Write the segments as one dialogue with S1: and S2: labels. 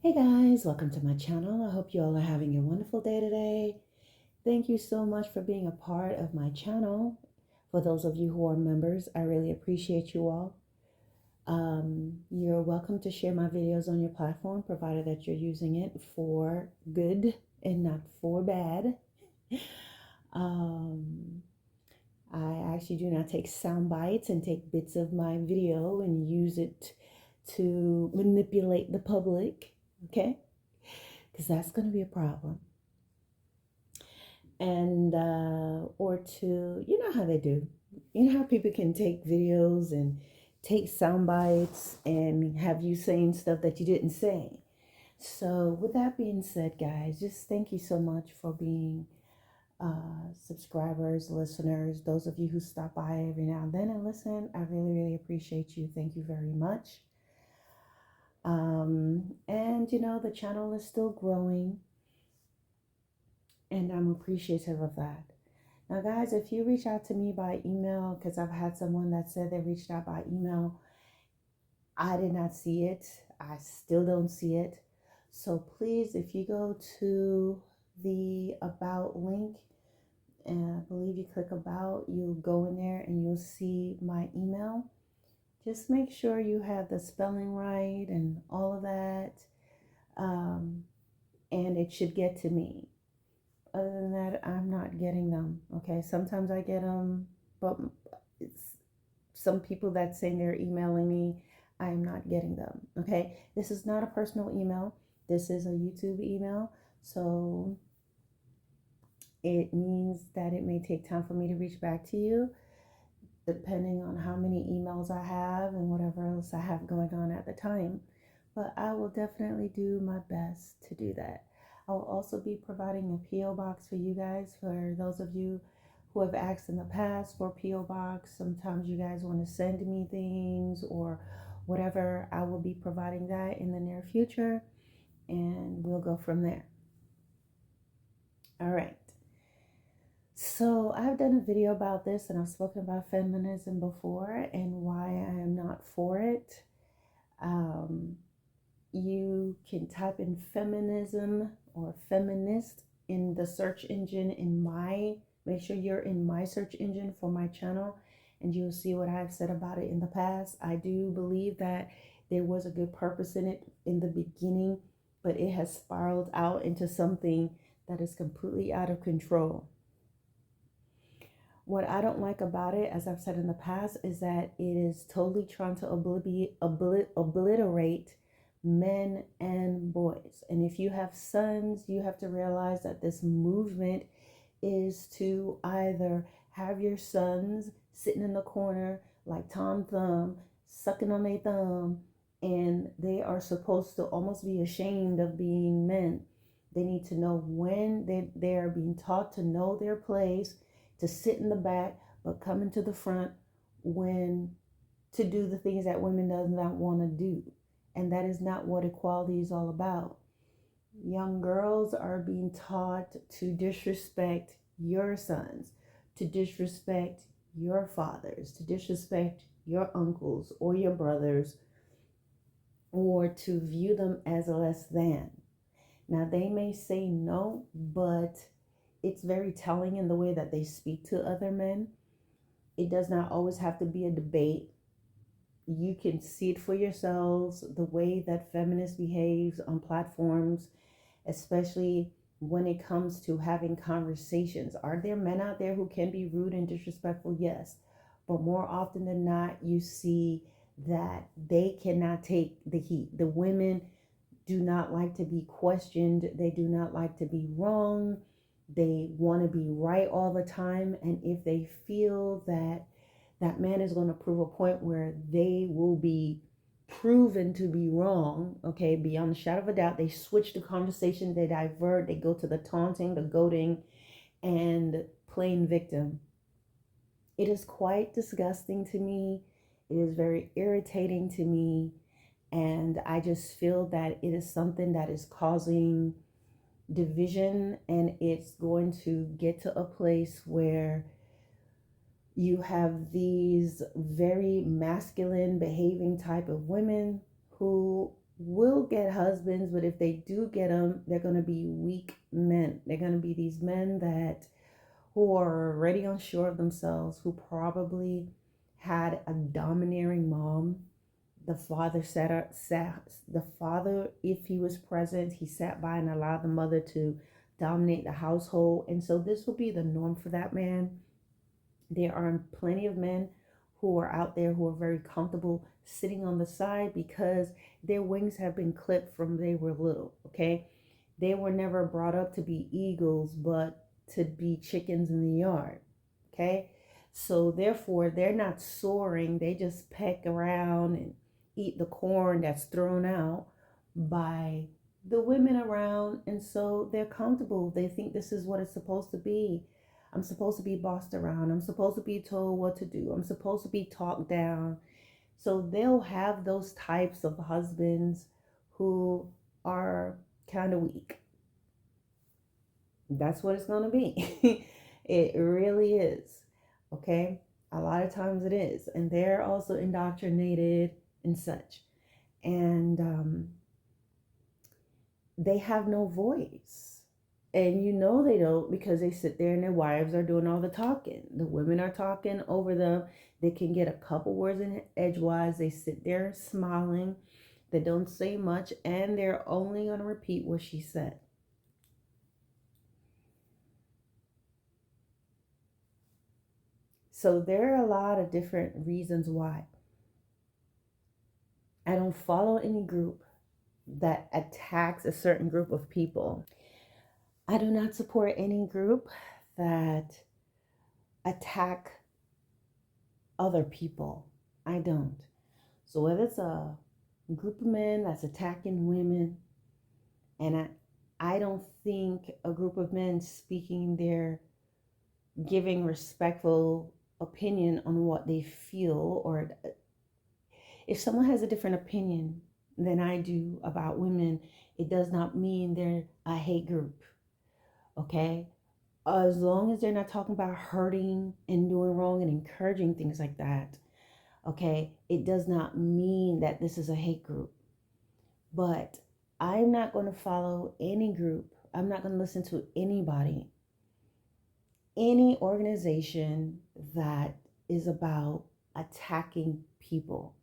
S1: Hey guys, welcome to my channel. I hope you all are having a wonderful day today. Thank you so much for being a part of my channel. For those of you who are members, I really appreciate you all. You're welcome to share my videos on your platform, provided that you're using it for good and not for bad. Um, I actually do not take sound bites and take bits of my video and use it to manipulate the public, okay? Because that's going to be a problem. And or to, you know how they do, you know how people can take videos and take sound bites and have you saying stuff that you didn't say. So with that being said, guys, just thank you so much for being subscribers, listeners, those of you who stop by every now and then and listen. I really appreciate you. Thank you very much. And you know, the channel is still growing, and I'm appreciative of that. Now, guys, if you reach out to me by email, because I've had someone that said they reached out by email, I did not see it. I still don't see it. So please, if you go to the About link, and I believe you click About, you'll go in there and you'll see my email. Just make sure you have the spelling right and all of that. And it should get to me. Other than that, I'm not getting them. Okay, sometimes I get them, but it's some people that say they're emailing me, I am not getting them. Okay, this is not a personal email. This is a YouTube email, so it means that it may take time for me to reach back to you, depending on how many emails I have and whatever else I have going on at the time. But I will definitely do my best to do that. I will also be providing a P.O. box for you guys, for those of you who have asked in the past for P.O. box. Sometimes you guys want to send me things or whatever. I will be providing that in the near future, and we'll go from there. All right. So I've done a video about this, and I've spoken about feminism before and why I am not for it. You can type in feminism or feminist in the search engine make sure you're in my search engine for my channel, and you'll see what I've said about it in the past. I do believe that there was a good purpose in it in the beginning, but it has spiraled out into something that is completely out of control. What I don't like about it, as I've said in the past, is that it is totally trying to obliterate men and boys. And if you have sons, you have to realize that this movement is to either have your sons sitting in the corner like Tom Thumb, sucking on their thumb, and they are supposed to almost be ashamed of being men. They need to know when they are being taught to know their place, to sit in the back, but come into the front when to do the things that women does not want to do. And that is not what equality is all about. Young girls are being taught to disrespect your sons, to disrespect your fathers, to disrespect your uncles or your brothers, or to view them as less than. Now, they may say no, but it's very telling in the way that they speak to other men. It does not always have to be a debate. You can see it for yourselves, the way that feminists behaves on platforms, especially when it comes to having conversations. Are there men out there who can be rude and disrespectful? Yes. But more often than not, you see that they cannot take the heat. The women do not like to be questioned. They do not like to be wrong. They want to be right all the time. And if they feel that that man is going to prove a point where they will be proven to be wrong, okay, beyond the shadow of a doubt, they switch the conversation, they divert, they go to the taunting, the goading, and playing victim. It is quite disgusting to me. It is very irritating to me. And I just feel that it is something that is causing division, and it's going to get to a place where you have these very masculine behaving type of women who will get husbands, but if they do get them, they're going to be weak men. They're going to be these men that who are already unsure of themselves, who probably had a domineering mom. The father the father, if he was present, he sat by and allowed the mother to dominate the household. And so this will be the norm for that man. There are plenty of men who are out there who are very comfortable sitting on the side because their wings have been clipped from they were little, okay? They were never brought up to be eagles, but to be chickens in the yard, okay? So therefore, they're not soaring. They just peck around and eat the corn that's thrown out by the women around. And so they're comfortable. They think this is what it's supposed to be. I'm supposed to be bossed around. I'm supposed to be told what to do. I'm supposed to be talked down. So they'll have those types of husbands who are kind of weak. That's what it's going to be. It really is. Okay? A lot of times it is. And they're also indoctrinated and such. And they have no voice. And you know they don't because they sit there and their wives are doing all the talking. The women are talking over them. They can get a couple words in edgewise. They sit there smiling. They don't say much. And they're only going to repeat what she said. So there are a lot of different reasons why I don't follow any group that attacks a certain group of people. I do not support any group that attack other people. I don't. So whether it's a group of men that's attacking women, and I don't think a group of men speaking their giving respectful opinion on what they feel, or if someone has a different opinion than I do about women, it does not mean they're a hate group. Okay? As long as they're not talking about hurting and doing wrong and encouraging things like that, okay, it does not mean that this is a hate group. But I'm not going to follow any group. I'm not going to listen to anybody, any organization that is about attacking people.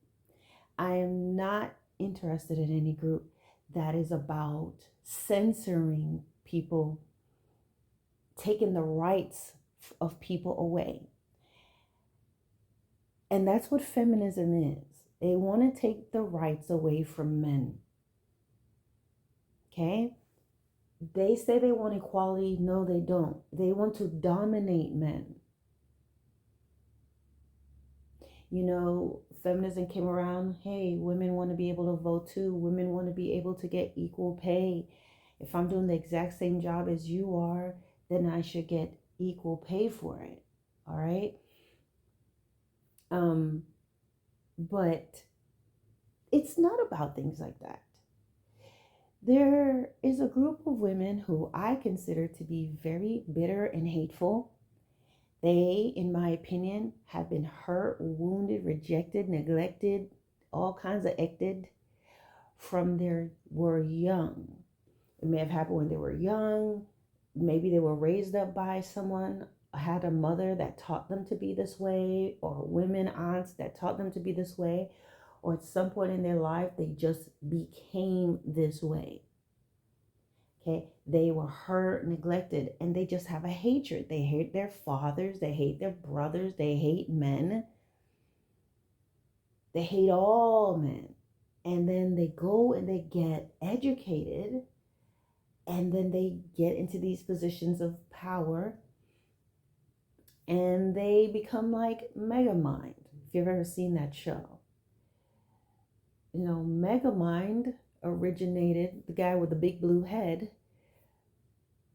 S1: I am not interested in any group that is about censoring people, taking the rights of people away. And that's what feminism is. They want to take the rights away from men. Okay? They say they want equality. No, they don't. They want to dominate men. You know, feminism came around. Hey, women want to be able to vote too. Women want to be able to get equal pay. If I'm doing the exact same job as you are, then I should get equal pay for it. All right? But it's not about things like that. There is a group of women who I consider to be very bitter and hateful. They, in my opinion, have been hurt, wounded, rejected, neglected, all kinds of acted from they were young. It may have happened when they were young. Maybe they were raised up by someone, had a mother that taught them to be this way, or women, aunts that taught them to be this way, or at some point in their life, they just became this way. Okay, they were hurt, neglected, and they just have a hatred. They hate their fathers, they hate their brothers, they hate men. They hate all men. And then they go and they get educated, and then they get into these positions of power, and they become like Megamind. If you've ever seen that show. You know, Megamind originated, the guy with the big blue head.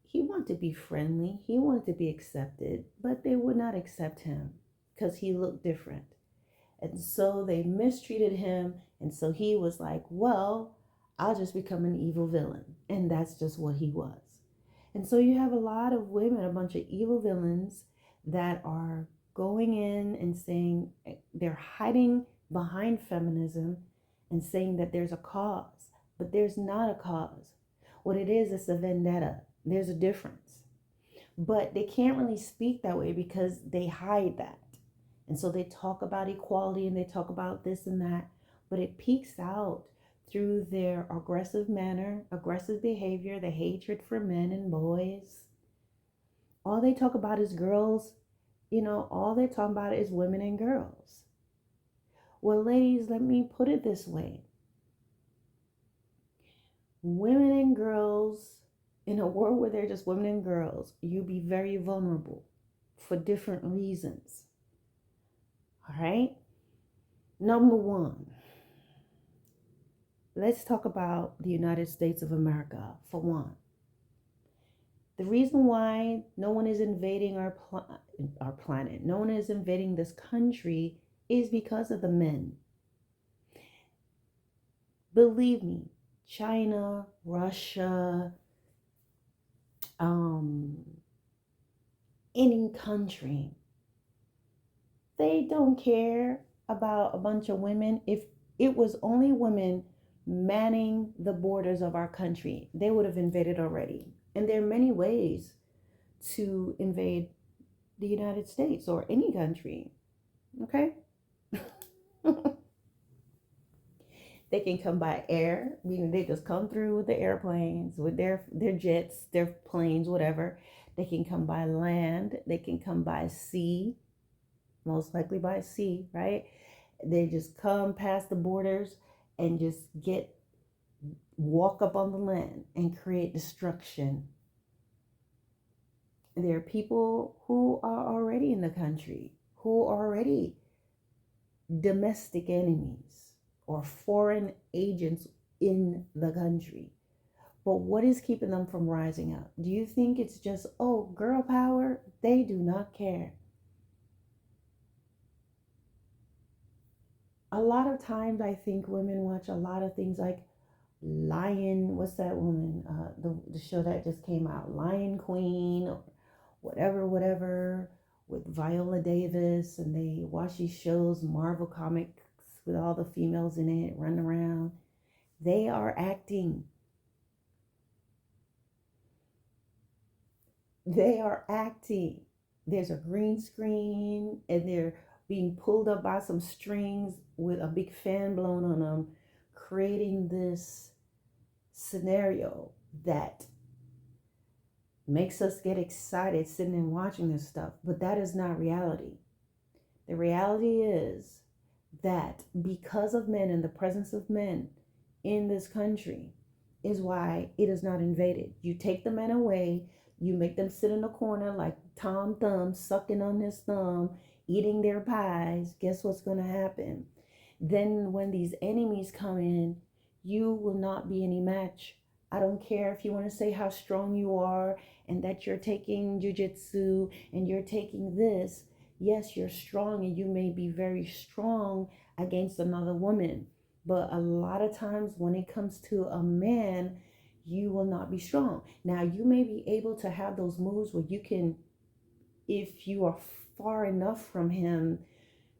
S1: He wanted to be friendly. He wanted to be accepted, but they would not accept him because he looked different. And so they mistreated him. And so he was like, well, I'll just become an evil villain. And that's just what he was. And so you have a lot of women, a bunch of evil villains that are going in and saying they're hiding behind feminism and saying that there's a cause. but there's not a cause. What it is, it's a vendetta. There's a difference. But they can't really speak that way because they hide that. And so they talk about equality and they talk about this and that, but it peeks out through their aggressive manner, aggressive behavior, the hatred for men and boys. All they talk about is girls, all they're talking about is women and girls. Well, ladies, let me put it this way. Women and girls, in a world where they're just women and girls, you be very vulnerable for different reasons. All right? Number one, let's talk about the United States of America for one. The reason why no one is invading our planet, no one is invading this country is because of the men. Believe me, China, Russia, any country, they don't care about a bunch of women. If it was only women manning the borders of our country, they would have invaded already. And there are many ways to invade the United States or any country. Okay? They can come by air, meaning they just come through with the airplanes, with their jets, their planes, whatever. They can come by land. They can come by sea, most likely by sea, right? They just come past the borders and just walk up on the land and create destruction. There are people who are already in the country, who are already domestic enemies or foreign agents in the country. But what is keeping them from rising up? Do you think it's just, girl power? They do not care. A lot of times I think women watch a lot of things like what's that woman? The show that just came out, Lion Queen or whatever, with Viola Davis, and they watch these shows, Marvel Comics, with all the females in it running around. They are acting. They are acting. There's a green screen and they're being pulled up by some strings with a big fan blown on them, creating this scenario that makes us get excited sitting and watching this stuff. But that is not reality. The reality is that because of men and the presence of men in this country is why it is not invaded. You take the men away, you make them sit in a corner like Tom Thumb, sucking on his thumb, eating their pies. Guess what's going to happen? Then when these enemies come in, you will not be any match. I don't care if you want to say how strong you are and that you're taking jujitsu and you're taking this. Yes, you're strong and you may be very strong against another woman. But a lot of times when it comes to a man, you will not be strong. Now, you may be able to have those moves where you can, if you are far enough from him,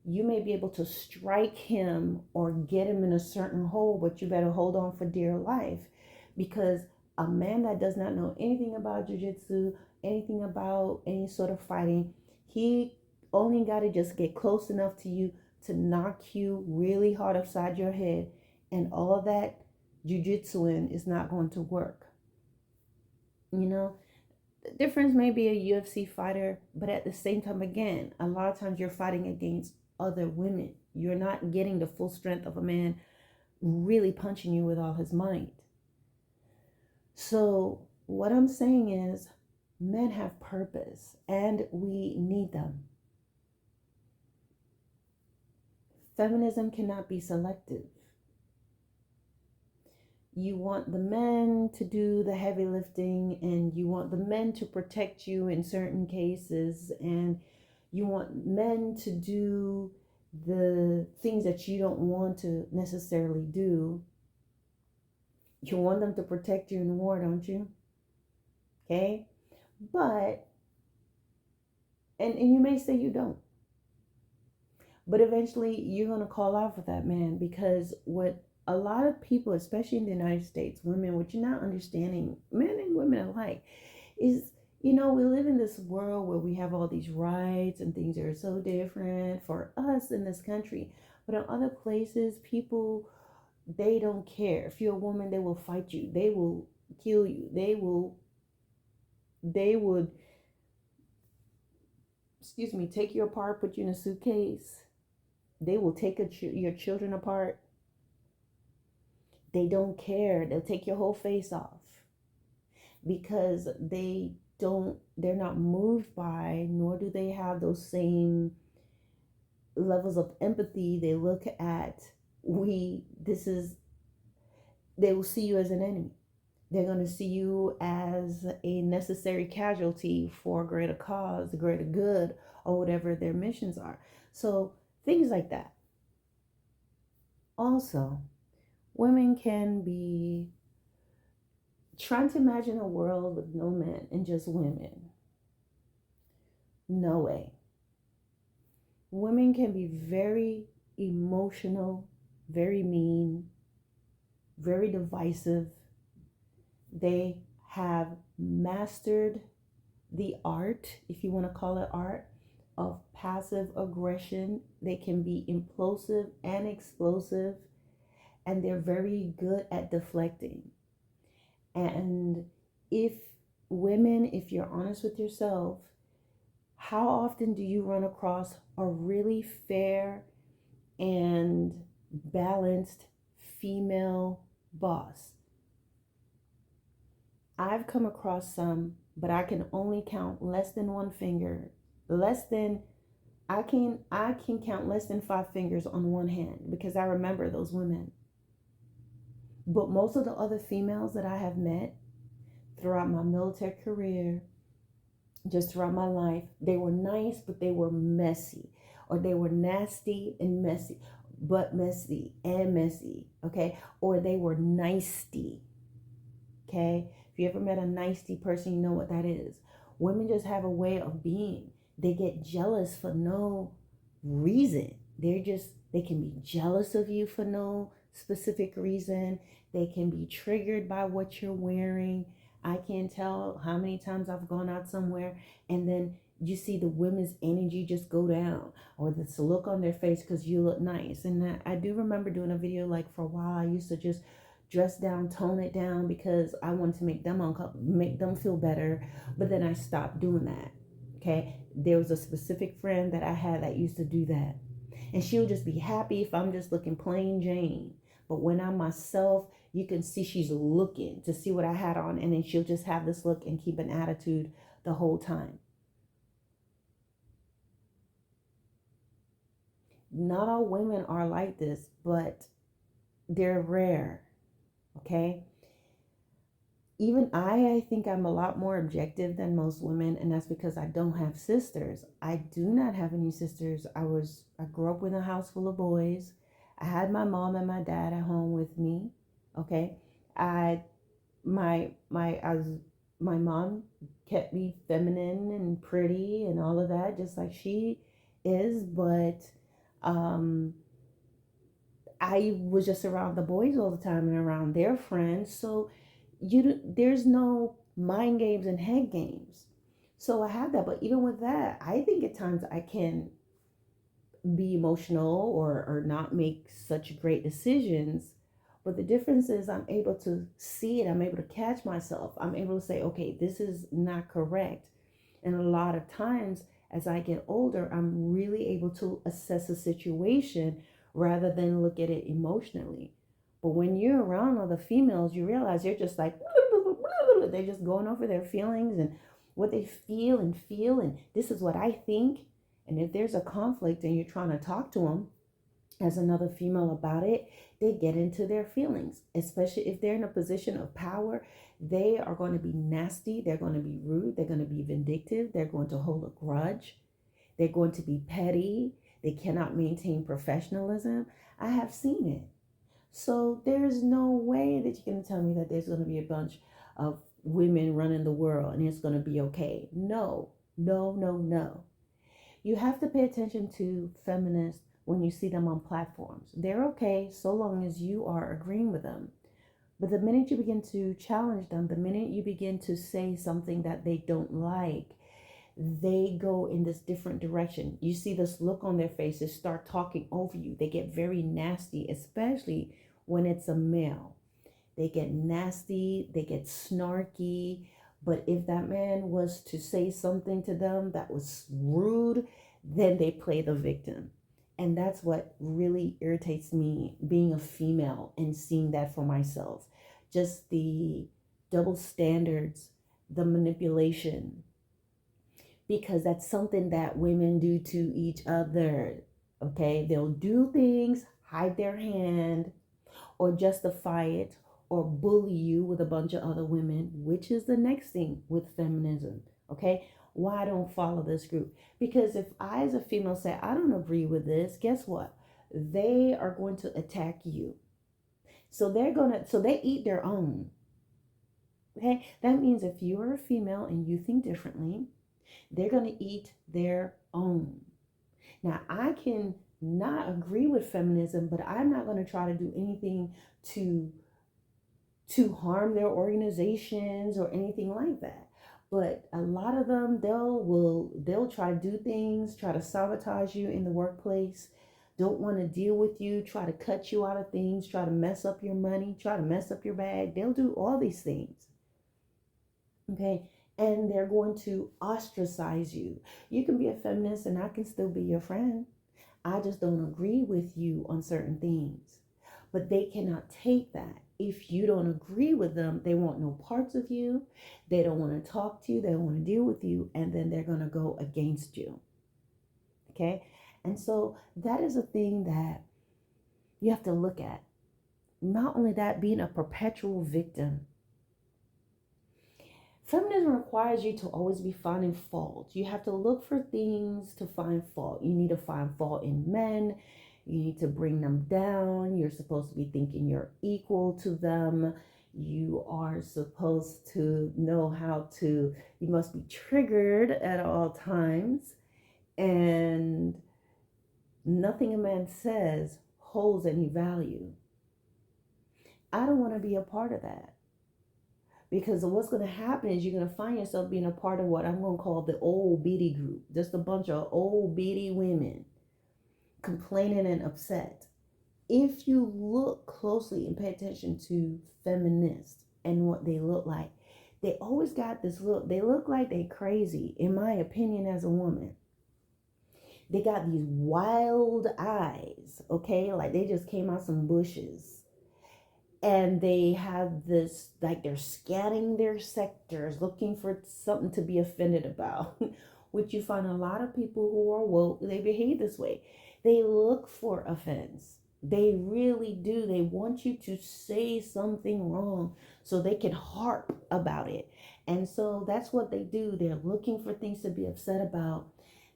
S1: you may be able to strike him or get him in a certain hole, but you better hold on for dear life. Because a man that does not know anything about jiu-jitsu, anything about any sort of fighting, he only got to just get close enough to you to knock you really hard upside your head, and all of that jiu-jitsuing is not going to work. The difference may be a UFC fighter, but at the same time, again, a lot of times you're fighting against other women. You're not getting the full strength of a man really punching you with all his might. So what I'm saying is, men have purpose and we need them. Feminism cannot be selective. You want the men to do the heavy lifting, and you want the men to protect you in certain cases, and you want men to do the things that you don't want to necessarily do. You want them to protect you in war, don't you? Okay? But, and you may say you don't. But eventually you're going to call out for that man, because what a lot of people, especially in the United States, women, what you're not understanding, men and women alike, is, we live in this world where we have all these rights and things are so different for us in this country. But in other places, people, they don't care. If you're a woman, they will fight you. They will kill you. They would, excuse me, take you apart, put you in a suitcase. They will take your children apart. They don't care. They'll take your whole face off because they're not moved by, nor do they have those same levels of empathy. They look at, they will see you as an enemy. They're going to see you as a necessary casualty for a greater cause, a greater good, or whatever their missions are. So things like that. Also, women can be trying to imagine a world with no men and just women. No way. Women can be very emotional, very mean, very divisive. They have mastered the art, if you want to call it art, of passive aggression. They can be implosive and explosive, and they're very good at deflecting. And if if you're honest with yourself, how often do you run across a really fair and balanced female boss? I've come across some, but I can only count less than one finger. Less than I can count less than 5 fingers on one hand because I remember those women. But most of the other females that I have met throughout my military career, just throughout my life, they were nice, but they were messy, or they were nasty and messy, but messy and messy, okay? Or they were nicey, okay? If you ever met a nicey person, you know what that is. Women just have a way of being. They get jealous for no reason. They can be jealous of you for no specific reason. They can be triggered by what you're wearing. I can't tell how many times I've gone out somewhere and then you see the women's energy just go down, or this look on their face because you look nice. And I do remember doing a video, like, for a while I used to just dress down, tone it down, because I wanted to make them feel better. But then I stopped doing that. Okay, there was a specific friend that I had that used to do that, and she'll just be happy if I'm just looking plain Jane. But when I'm myself, you can see she's looking to see what I had on, and then she'll just have this look and keep an attitude the whole time. Not all women are like this, but they're rare, okay? Even I think I'm a lot more objective than most women, and that's because I don't have sisters. I do not have any sisters. I grew up with a house full of boys. I had my mom and my dad at home with me. Okay. I my my I was My mom kept me feminine and pretty and all of that, just like she is, but um I was just around the boys all the time and around their friends. So there's no mind games and head games. So I have that, but even with that, I think at times I can be emotional or not make such great decisions. But the difference is I'm able to see it. I'm able to catch myself. I'm able to say, okay, this is not correct. And a lot of times as I get older, I'm really able to assess a situation rather than look at it emotionally. But when you're around other females, you realize you're just like, they're just going over their feelings and what they feel, and this is what I think. And if there's a conflict and you're trying to talk to them as another female about it, they get into their feelings, especially if they're in a position of power. They are going to be nasty. They're going to be rude. They're going to be vindictive. They're going to hold a grudge. They're going to be petty. They cannot maintain professionalism. I have seen it. So there's no way that you're going to tell me that there's going to be a bunch of women running the world and it's going to be okay. No, no, no, no. You have to pay attention to feminists when you see them on platforms. They're okay so long as you are agreeing with them. But the minute you begin to challenge them, the minute you begin to say something that they don't like, they go in this different direction. You see this look on their faces, start talking over you. They get very nasty, especially when it's a male. They get nasty, they get snarky. But if that man was to say something to them that was rude, then they play the victim. And that's what really irritates me being a female and seeing that for myself. Just the double standards, the manipulation, because that's something that women do to each other. Okay, they'll do things, hide their hand, or justify it, or bully you with a bunch of other women, which is the next thing with feminism. Okay, why I don't follow this group? Because if I, as a female, say I don't agree with this, guess what? They are going to attack you. So they eat their own. Okay, that means if you are a female and you think differently, they're going to eat their own. Now, I can not agree with feminism, but I'm not going to try to do anything to harm their organizations or anything like that. But a lot of them, they'll try to do things, try to sabotage you in the workplace, don't want to deal with you, try to cut you out of things, try to mess up your money, try to mess up your bag. They'll do all these things. Okay, and they're going to ostracize you. You can be a feminist and I can still be your friend. I just don't agree with you on certain things. But they cannot take that. If you don't agree with them, they want no parts of you. They don't want to talk to you. They don't want to deal with you. And then they're going to go against you. Okay? And so that is a thing that you have to look at. Not only that, being a perpetual victim. Feminism requires you to always be finding fault. You have to look for things to find fault. You need to find fault in men. You need to bring them down. You're supposed to be thinking you're equal to them. You are supposed to know you must be triggered at all times. And nothing a man says holds any value. I don't want to be a part of that. Because what's going to happen is you're going to find yourself being a part of what I'm going to call the old biddy group. Just a bunch of old biddy women complaining and upset. If you look closely and pay attention to feminists and what they look like, they always got this look. They look like they crazy, in my opinion, as a woman. They got these wild eyes, okay? Like they just came out some bushes. And they have this, like they're scanning their sectors, looking for something to be offended about, which you find a lot of people who are woke, they behave this way. They look for offense. They really do. They want you to say something wrong so they can harp about it. And so that's what they do. They're looking for things to be upset about.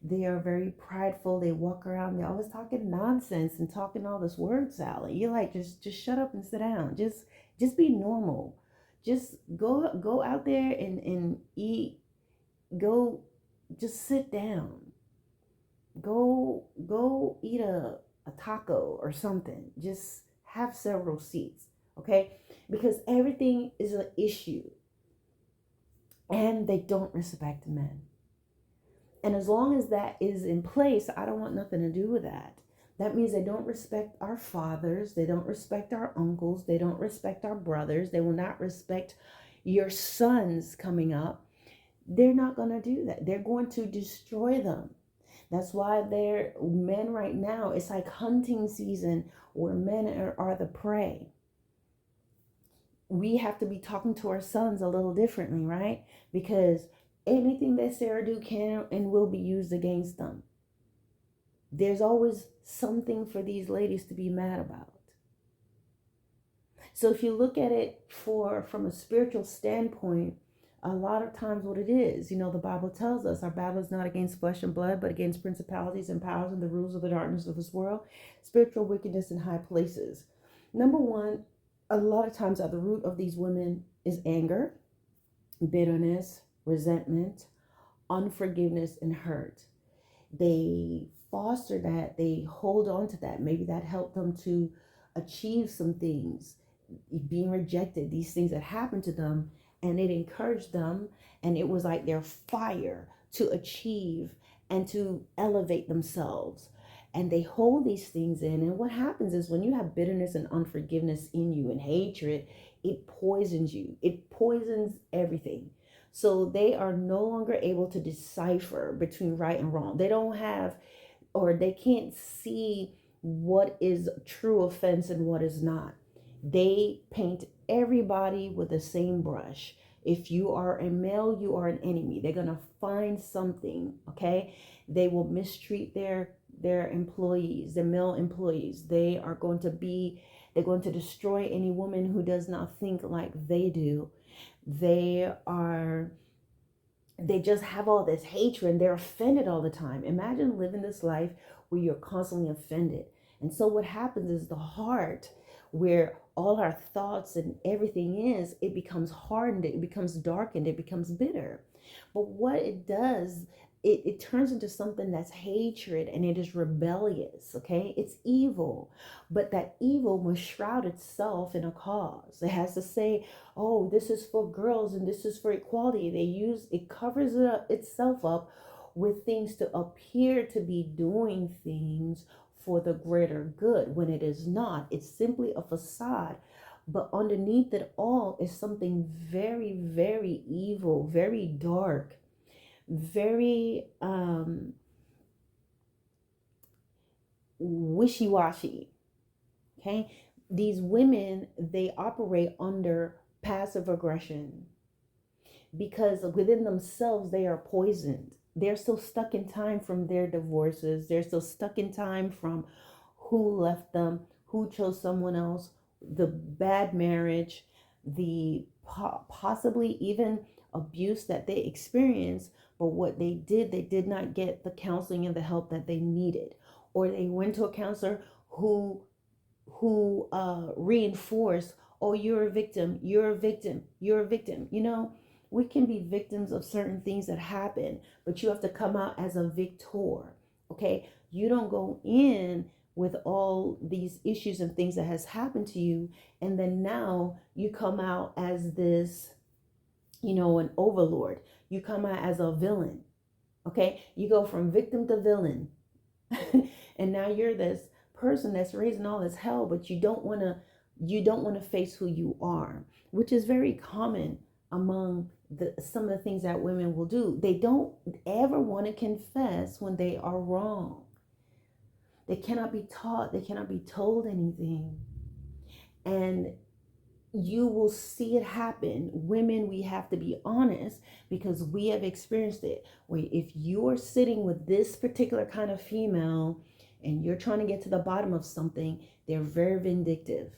S1: They are very prideful. They walk around, they're always talking nonsense and talking all this word salad. You're like, just shut up and sit down. Just be normal. Just go out there and eat. Go, just sit down. Go eat a taco or something. Just have several seats, okay? Because everything is an issue. And they don't respect men. And as long as that is in place, I don't want nothing to do with that. That means they don't respect our fathers. They don't respect our uncles. They don't respect our brothers. They will not respect your sons coming up. They're not going to do that. They're going to destroy them. That's why men right now, it's like hunting season where men are the prey. We have to be talking to our sons a little differently, right? Because anything they say or do can and will be used against them. There's always something for these ladies to be mad about. So if you look at it from a spiritual standpoint, a lot of times what it is, the Bible tells us our battle is not against flesh and blood, but against principalities and powers and the rulers of the darkness of this world, spiritual wickedness in high places. Number one, a lot of times at the root of these women is anger, bitterness, resentment, unforgiveness, and hurt. They foster that, they hold on to that. Maybe that helped them to achieve some things, being rejected, these things that happened to them, and it encouraged them, and it was like their fire to achieve and to elevate themselves. And they hold these things in, and what happens is when you have bitterness and unforgiveness in you and hatred, it poisons you, it poisons everything. So they are no longer able to decipher between right and wrong. They don't have, or they can't see what is true offense and what is not. They paint everybody with the same brush. If you are a male, you are an enemy. They're going to find something, okay? They will mistreat their employees, their male employees. They're going to destroy any woman who does not think like they do. They just have all this hatred and they're offended all the time. Imagine living this life where you're constantly offended. And so what happens is the heart, where all our thoughts and everything is, it becomes hardened, it becomes darkened, it becomes bitter. But what it does, it turns into something that's hatred, and it is rebellious, okay? It's evil, but that evil must shroud itself in a cause. It has to say, oh, this is for girls and this is for equality. It covers itself up with things to appear to be doing things for the greater good, when it is not. It's simply a facade. But underneath it all is something very, very evil, very dark, very wishy-washy. Okay, these women, they operate under passive aggression because within themselves they are poisoned. They're still stuck in time from their divorces. They're still stuck in time from who left them, who chose someone else, the bad marriage, the possibly even abuse that they experienced. But what they did not get the counseling and the help that they needed, or they went to a counselor who reinforced, oh, you're a victim, you're a victim, you're a victim. We can be victims of certain things that happen, but you have to come out as a victor. Okay, you don't go in with all these issues and things that has happened to you, and then now you come out as this, an overlord. You come out as a villain. Okay, you go from victim to villain. And now you're this person that's raising all this hell, but you don't want to face who you are, which is very common among some of the things that women will do. They don't ever want to confess when they are wrong. They cannot be taught, they cannot be told anything. And you will see it happen. Women, we have to be honest because we have experienced it. If you are sitting with this particular kind of female and you're trying to get to the bottom of something, they're very vindictive.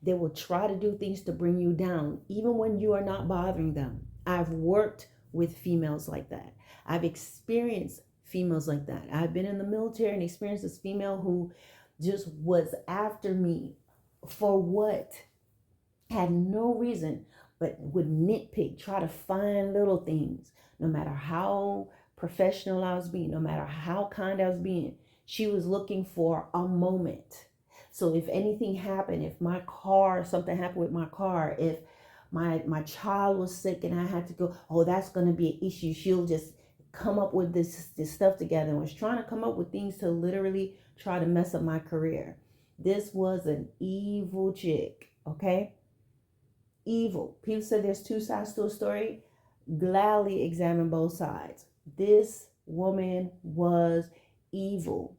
S1: They will try to do things to bring you down, even when you are not bothering them. I've worked with females like that. I've experienced females like that. I've been in the military and experienced this female who just was after me for what? Had no reason, but would nitpick, try to find little things. No matter how professional I was being, no matter how kind I was being, she was looking for a moment. So if anything happened, if something happened with my car, if my child was sick and I had to go, oh, that's going to be an issue. She'll just come up with this stuff together, and was trying to come up with things to literally try to mess up my career. This was an evil chick, okay? Evil. People say there's two sides to a story. Gladly examine both sides. This woman was evil.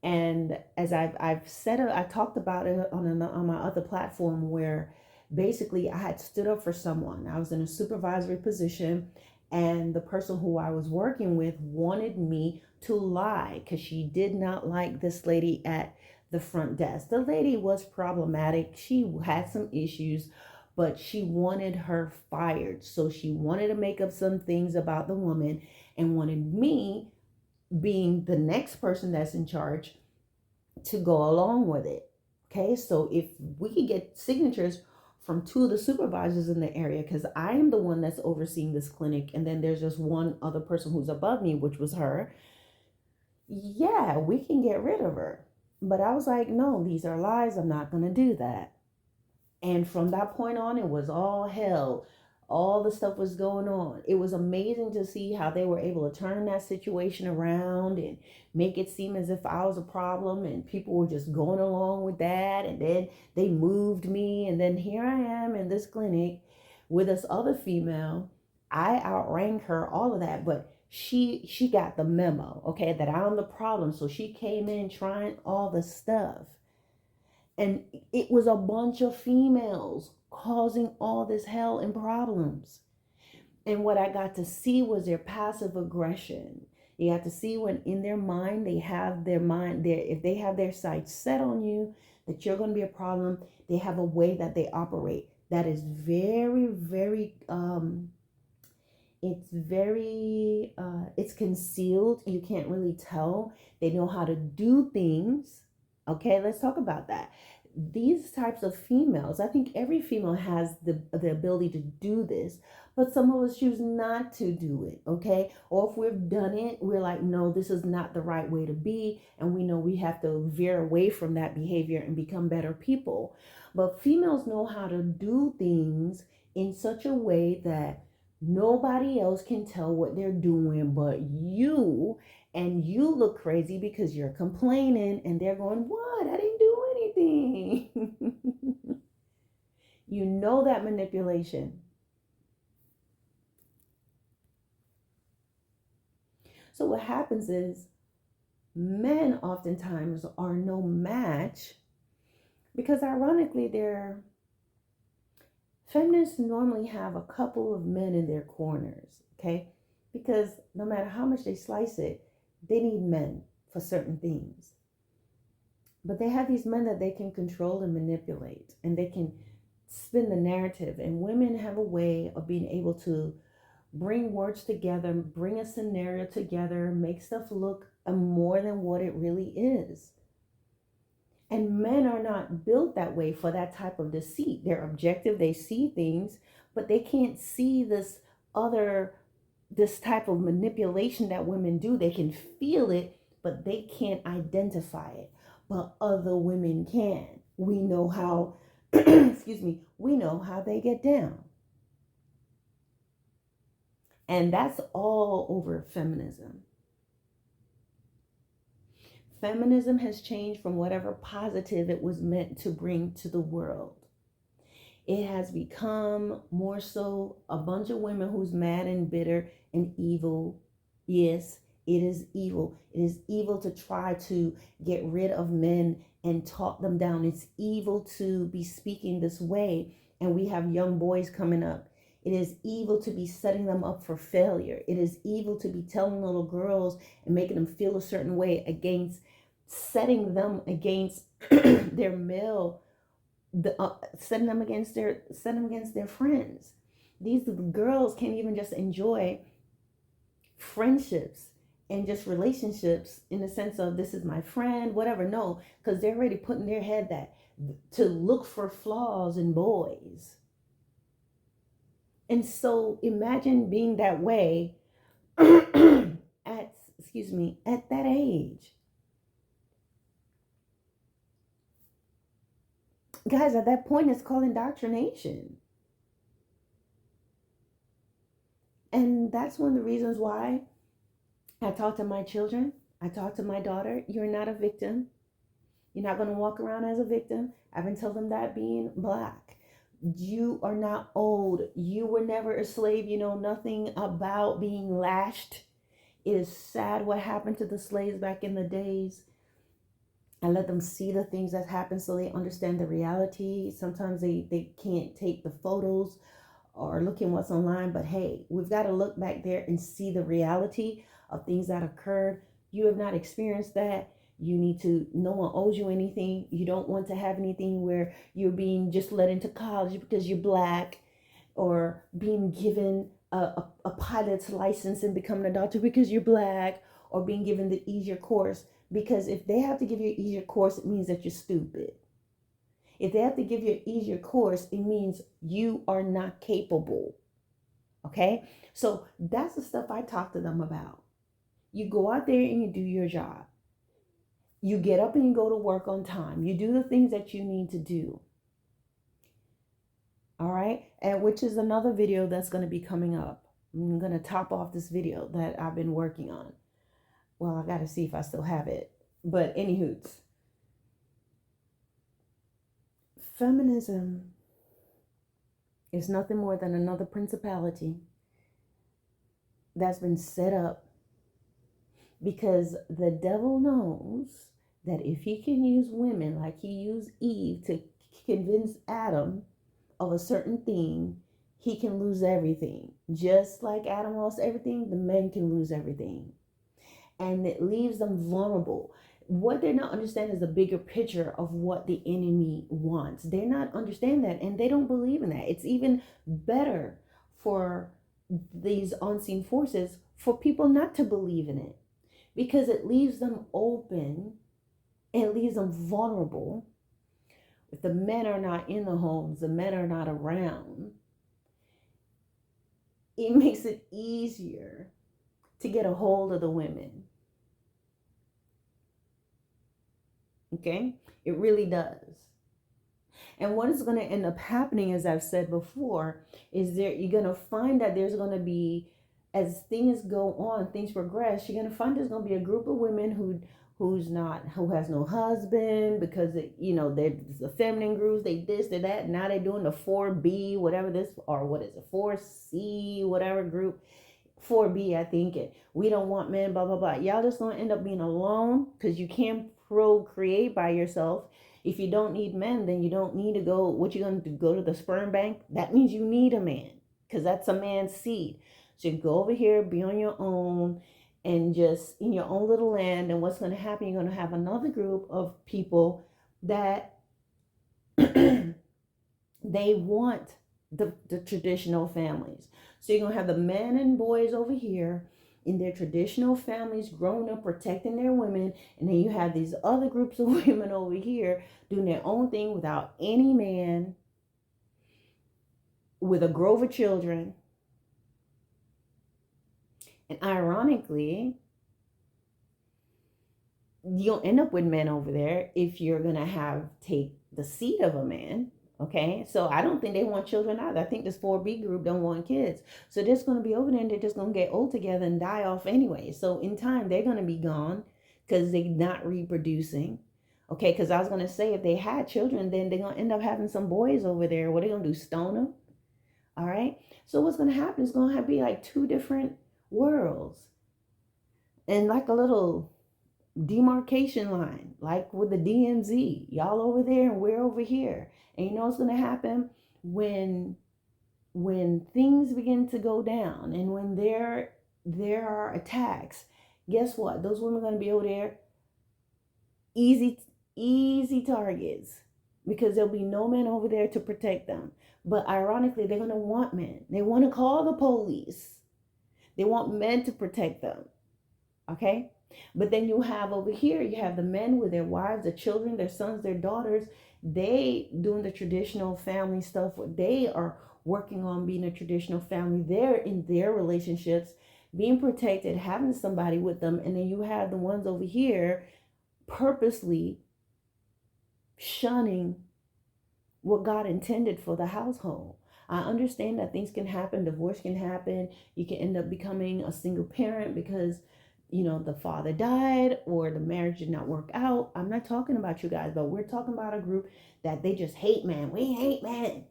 S1: And as I've said, I talked about it on my other platform, where basically I had stood up for someone. I was in a supervisory position, and the person who I was working with wanted me to lie because she did not like this lady at the front desk. The lady was problematic. She had some issues, but she wanted her fired. So she wanted to make up some things about the woman and wanted me, being the next person that's in charge, to go along with it. Okay, so if we could get signatures from two of the supervisors in the area, because I am the one that's overseeing this clinic, and then there's just one other person who's above me, which was her. yeah, we can get rid of her. But I was like, no, these are lies. I'm not going to do that. And from that point on, it was all hell. All the stuff was going on. It was amazing to see how they were able to turn that situation around and make it seem as if I was a problem and people were just going along with that. And then they moved me. And then here I am in this clinic with this other female. I outranked her, all of that. But she got the memo, okay, that I'm the problem. So she came in trying all the stuff. And it was a bunch of females causing all this hell and problems. And what I got to see was their passive aggression. You got to see when in their mind, they have their mind there. If they have their sights set on you, that you're going to be a problem, they have a way that they operate. That is very, very, it's concealed. You can't really tell. They know how to do things. Okay, let's talk about that. These types of females, I think every female has the ability to do this, but some of us choose not to do it, okay? Or if we've done it, we're like, no, this is not the right way to be, and we know we have to veer away from that behavior and become better people. But females know how to do things in such a way that nobody else can tell what they're doing but you, and you look crazy because you're complaining and they're going, what? I didn't do anything. You know that manipulation. So what happens is men oftentimes are no match because ironically they're feminists normally have a couple of men in their corners, okay? Because no matter how much they slice it, they need men for certain things. But they have these men that they can control and manipulate, and they can spin the narrative. And women have a way of being able to bring words together, bring a scenario together, make stuff look more than what it really is. And men are not built that way for that type of deceit. They're objective, they see things, but they can't see this type of manipulation that women do. They can feel it, but they can't identify it. But other women can. We know how, excuse me, we know how they get down. And that's all over feminism. Feminism has changed from whatever positive it was meant to bring to the world. It has become more so a bunch of women who's mad and bitter and evil. Yes, it is evil. It is evil to try to get rid of men and talk them down. It's evil to be speaking this way. And we have young boys coming up. It is evil to be setting them up for failure. It is evil to be telling little girls and making them feel a certain way against setting them against their male, setting them against their friends. These girls can't even just enjoy friendships and just relationships in the sense of this is my friend, whatever. No, because they're already putting their head that to look for flaws in boys. And so imagine being that way at that age. Guys, at that point it's called indoctrination. And that's one of the reasons why I talk to my children. I talk to my daughter. You're not a victim. You're not going to walk around as a victim. I've been telling them that being black. You are not old. You were never a slave. You know nothing about being lashed. It is sad what happened to the slaves back in the days. I let them see the things that happen so they understand the reality. Sometimes they can't take the photos or look in what's online, but hey, we've got to look back there and see the reality of things that occurred. You have not experienced that. You need to, no one owes you anything. You don't want to have anything where you're being just let into college because you're black, or being given a pilot's license and becoming a doctor because you're black, or being given the easier course. Because if they have to give you an easier course, it means that you're stupid. If they have to give you an easier course, it means you are not capable. Okay? So that's the stuff I talk to them about. You go out there and you do your job. You get up and you go to work on time. You do the things that you need to do. All right. And which is another video that's going to be coming up. I'm going to top off this video that I've been working on. Well, I got to see if I still have it. But anywhoots, feminism is nothing more than another principality that's been set up because the devil knows that if he can use women like he used Eve to convince Adam of a certain thing, he can lose everything. Just like Adam lost everything, the men can lose everything. And it leaves them vulnerable. What they're not understanding is the bigger picture of what the enemy wants. They're not understanding that, and they don't believe in that. It's even better for these unseen forces for people not to believe in it, because it leaves them open and it leaves them vulnerable. If the men are not in the homes, the men are not around, it makes it easier to get a hold of the women. Okay? It really does. And what is going to end up happening, as I've said before, is you're going to find that there's going to be, as things go on, things progress, you're going to find there's going to be a group of women who has no husband, because they're the feminine groups, they this, they that, now they're doing the 4B, whatever this, or what is it, 4C, whatever group, 4B, I think it. We don't want men, blah, blah, blah. Y'all just going to end up being alone because you can't procreate by yourself. If you don't need men, then you don't need to go. What you going to do? Go to the sperm bank? That means you need a man, because that's a man's seed. So you go over here, be on your own, and just in your own little land. And what's going to happen? You're going to have another group of people that they want the traditional families. So you're going to have the men and boys over here in their traditional families, growing up, protecting their women. And then you have these other groups of women over here doing their own thing without any man, with a grove of children. And ironically, you'll end up with men over there if you're going to take the seed of a man. Okay, so I don't think they want children either. I think this 4B group don't want kids. So they're just going to be over there and they're just going to get old together and die off anyway. So in time, they're going to be gone because they're not reproducing. Okay, because I was going to say, if they had children, then they're going to end up having some boys over there. What are they going to do, stone them? All right, so what's going to happen is going to be like two different worlds. And like a little demarcation line, like with the DMZ, y'all over there and we're over here. And you know what's going to happen when things begin to go down and when there are attacks? Guess what? Those women are going to be over there easy targets, because there'll be no men over there to protect them. But ironically, they're going to want men. They want to call the police. They want men to protect them. Okay? But then you have over here, you have the men with their wives, their children, their sons, their daughters. They doing the traditional family stuff. They are working on being a traditional family. They're in their relationships, being protected, having somebody with them. And then you have the ones over here purposely shunning what God intended for the household. I understand that things can happen. Divorce can happen. You can end up becoming a single parent because the father died or the marriage did not work out. I'm not talking about you guys, but we're talking about a group that they just hate men. We hate men.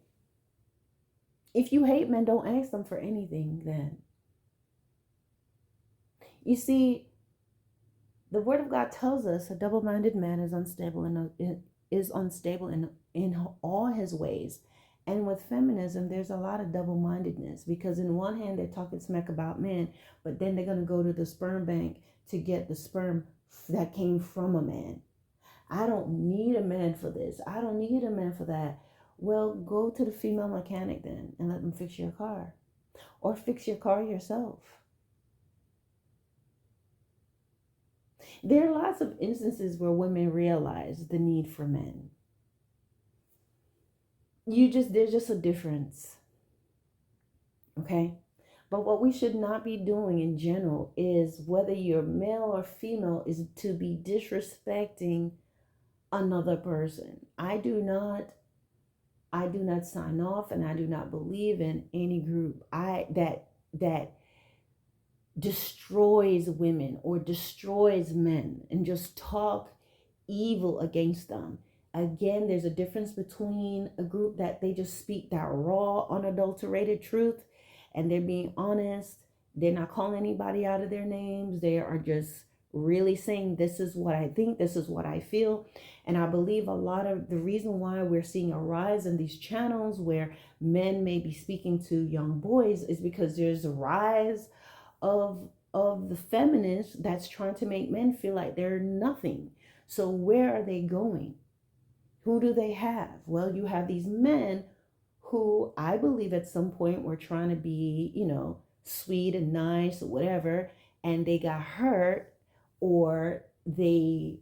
S1: If you hate men, don't ask them for anything then. You see, the word of God tells us a double-minded man is unstable in all his ways. And with feminism, there's a lot of double-mindedness, because in one hand, they're talking smack about men, but then they're going to go to the sperm bank to get the sperm that came from a man. I don't need a man for this. I don't need a man for that. Well, go to the female mechanic then and let them fix your car, or fix your car yourself. There are lots of instances where women realize the need for men. There's just a difference. Okay? But what we should not be doing in general is, whether you're male or female, is to be disrespecting another person. I do not sign off, and I do not believe in any group I that destroys women or destroys men and just talk evil against them. Again, there's a difference between a group that they just speak that raw, unadulterated truth, and they're being honest. They're not calling anybody out of their names. They are just really saying, this is what I think, this is what I feel. And I believe a lot of the reason why we're seeing a rise in these channels where men may be speaking to young boys is because there's a rise of the feminists that's trying to make men feel like they're nothing. So where are they going? Who do they have? Well, you have these men who I believe at some point were trying to be, sweet and nice or whatever, and they got hurt, or they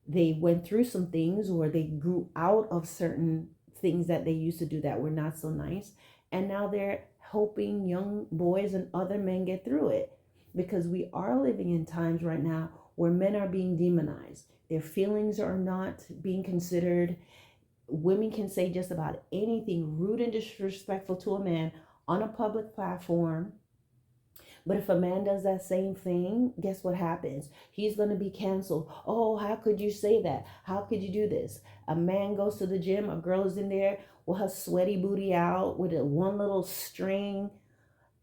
S1: went through some things, or they grew out of certain things that they used to do that were not so nice, and now they're helping young boys and other men get through it, because we are living in times right now where men are being demonized. Their feelings are not being considered. Women can say just about anything rude and disrespectful to a man on a public platform. But if a man does that same thing, guess what happens? He's going to be canceled. Oh, how could you say that? How could you do this? A man goes to the gym, a girl is in there with her sweaty booty out with a one little string,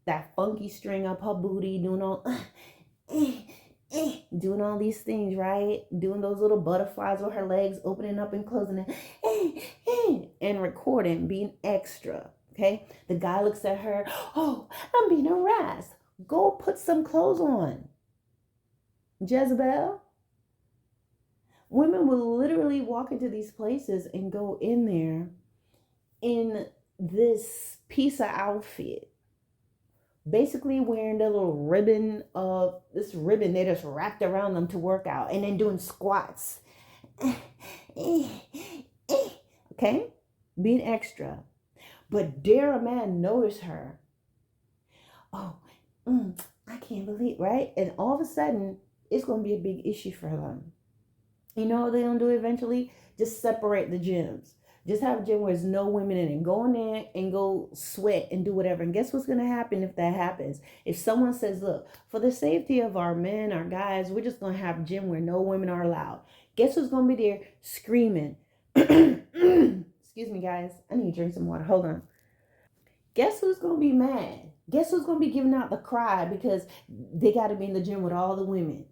S1: that funky string up her booty, doing all these things, right? Doing those little butterflies with her legs, opening up and closing it, and recording, being extra. Okay, the guy looks at her. Oh, I'm being harassed. Go put some clothes on, Jezebel. Women will literally walk into these places and go in there in this piece of outfit, basically wearing the little ribbon of this ribbon they just wrapped around them to work out, and then doing squats. Okay, being extra. But dare a man notice her. Oh, I can't believe, right? And all of a sudden, it's going to be a big issue for them. You know what they're going to do eventually? Just separate the gyms. Just have a gym where there's no women in it. Go in there and go sweat and do whatever. And guess what's going to happen if that happens? If someone says, look, for the safety of our men, our guys, we're just going to have a gym where no women are allowed. Guess who's going to be there screaming? Excuse me, guys. I need to drink some water. Hold on. Guess who's going to be mad? Guess who's going to be giving out the cry because they got to be in the gym with all the women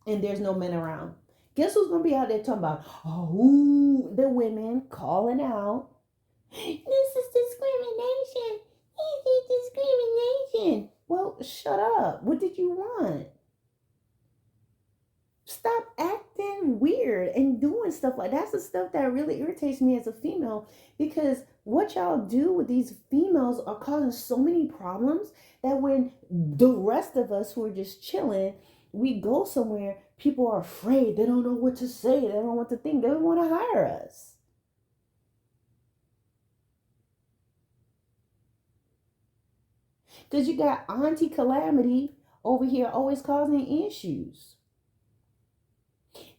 S1: and there's no men around? Guess who's going to be out there talking about, oh, the women calling out, this is discrimination. This is discrimination. Well, shut up. What did you want? Stop acting weird and doing stuff like that. That's the stuff that really irritates me as a female, because what y'all do with these females are causing so many problems that when the rest of us who are just chilling, we go somewhere, people are afraid. They don't know what to say. They don't know what to think. They don't want to hire us. Because you got Auntie Calamity over here always causing issues.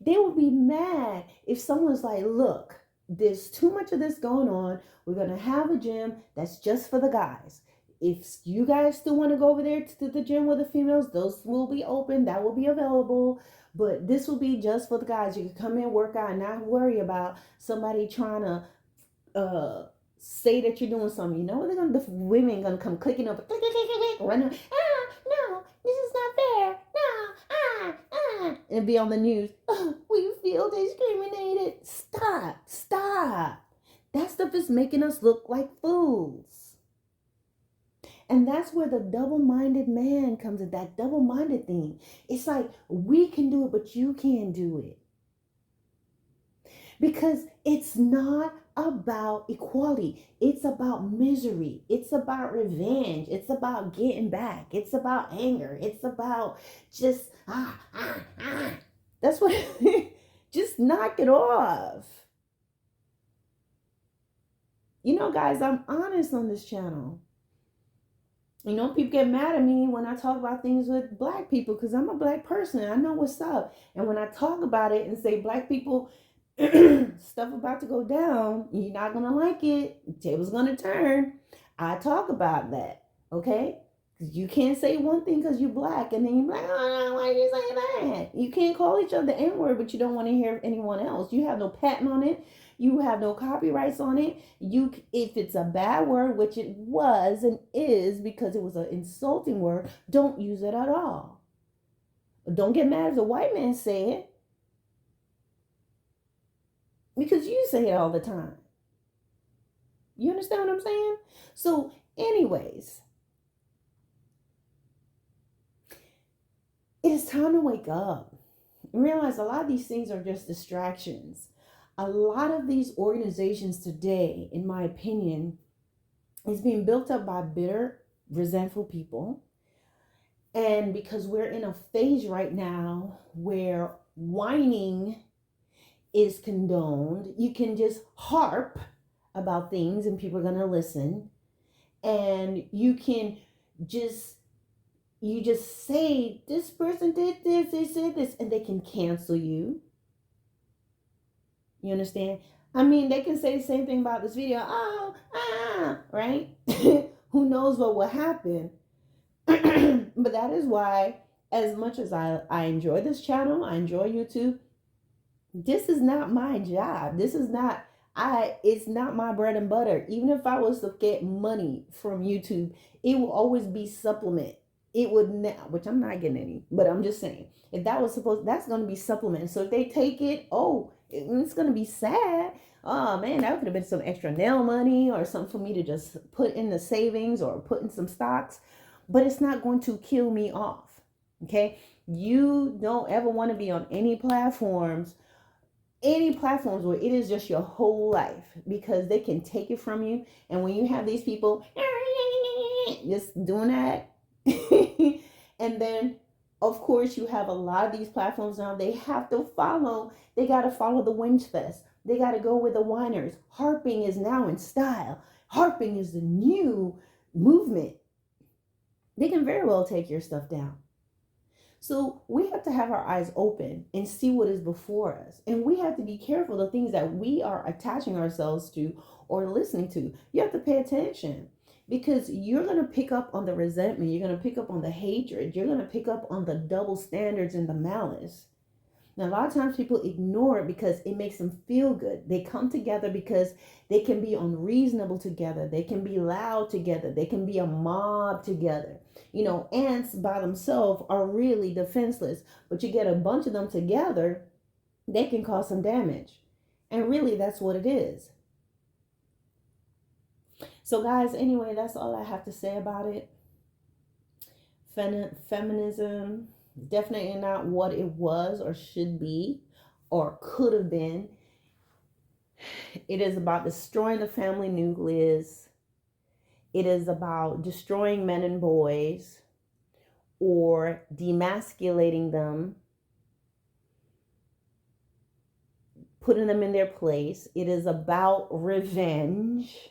S1: They would be mad if someone's like, look, there's too much of this going on. We're going to have a gym that's just for the guys. If you guys still want to go over there to the gym with the females, those will be open. That will be available. But this will be just for the guys. You can come in, work out, and not worry about somebody trying to say that you're doing something. You know what they're going to do? The women going to come clicking up, click, click, click, click, running. No, this is not fair. No, and be on the news. Oh, we feel discriminated. Stop. That stuff is making us look like fools. And that's where the double-minded man comes in, that double-minded thing. It's like, we can do it, but you can't do it. Because it's not about equality. It's about misery. It's about revenge. It's about getting back. It's about anger. It's about just, That's what, just knock it off. You know, guys, I'm honest on this channel. You know, people get mad at me when I talk about things with black people because I'm a black person. I know what's up. And when I talk about it and say black people stuff about to go down, you're not gonna like it. The table's gonna turn. I talk about that. Okay? You can't say one thing because you're black and then you're like, oh no, why did you say that? You can't call each other the N-word, but you don't want to hear anyone else. You have no patent on it. You have no copyrights on it. You, if it's a bad word, which it was and is because it was an insulting word, don't use it at all. Don't get mad if the white man say it because you say it all the time. You understand what I'm saying? So, anyways, it is time to wake up and realize a lot of these things are just distractions. A lot of these organizations today, in my opinion, is being built up by bitter, resentful people. And because we're in a phase right now where whining is condoned, you can just harp about things and people are going to listen. And you can just say this person did this, they said this, and they can cancel you. You understand? I mean, they can say the same thing about this video. Oh, right? Who knows what will happen? But that is why, as much as I enjoy this channel, I enjoy YouTube, this is not my job. This is not, it's not my bread and butter. Even if I was to get money from YouTube, it will always be supplement. It would not, which I'm not getting any, but I'm just saying, if that was supposed, that's going to be supplement. So if they take it, it's going to be sad. Oh man, that could have been some extra nail money or something for me to just put in the savings or put in some stocks, but it's not going to kill me off. Okay. You don't ever want to be on any platforms where it is just your whole life, because they can take it from you. And when you have these people just doing that, and then of course you have a lot of these platforms now, they got to follow the whinge fest. They got to go with the whiners. Harping is now in style. Harping is the new movement. They can very well take your stuff down. So we have to have our eyes open and see what is before us. And we have to be careful the things that we are attaching ourselves to or listening to. You have to pay attention, because you're going to pick up on the resentment. You're going to pick up on the hatred. You're going to pick up on the double standards and the malice. Now, a lot of times people ignore it because it makes them feel good. They come together because they can be unreasonable together. They can be loud together. They can be a mob together. You know, ants by themselves are really defenseless, but you get a bunch of them together, they can cause some damage. And really, that's what it is. So, guys, anyway, that's all I have to say about it. Feminism, definitely not what it was or should be or could have been. It is about destroying the family nucleus. It is about destroying men and boys or demasculating them, putting them in their place. It is about revenge.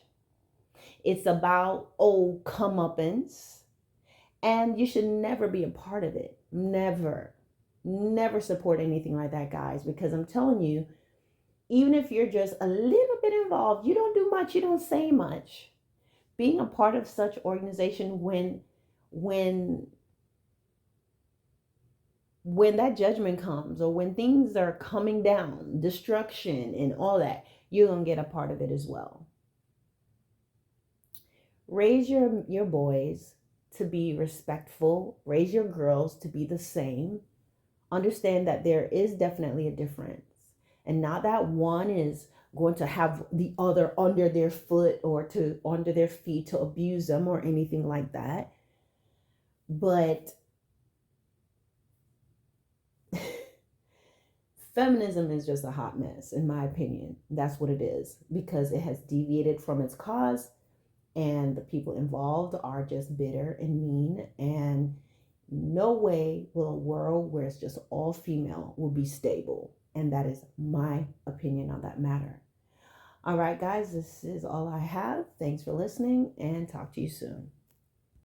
S1: It's about comeuppance. And you should never be a part of it. Never support anything like that, guys, because I'm telling you, even if you're just a little bit involved, you don't do much, you don't say much. Being a part of such organization, when that judgment comes, or when things are coming down, destruction and all that, you're going to get a part of it as well. Raise your boys to be respectful. Raise your girls to be the same. Understand that there is definitely a difference, and not that one is going to have the other under their foot or to under their feet to abuse them or anything like that. But feminism is just a hot mess, in my opinion. That's what it is, because it has deviated from its cause, and the people involved are just bitter and mean, and no way will a world where it's just all female will be stable. And that is my opinion on that matter. All right, guys, this is all I have. Thanks for listening, and talk to you soon.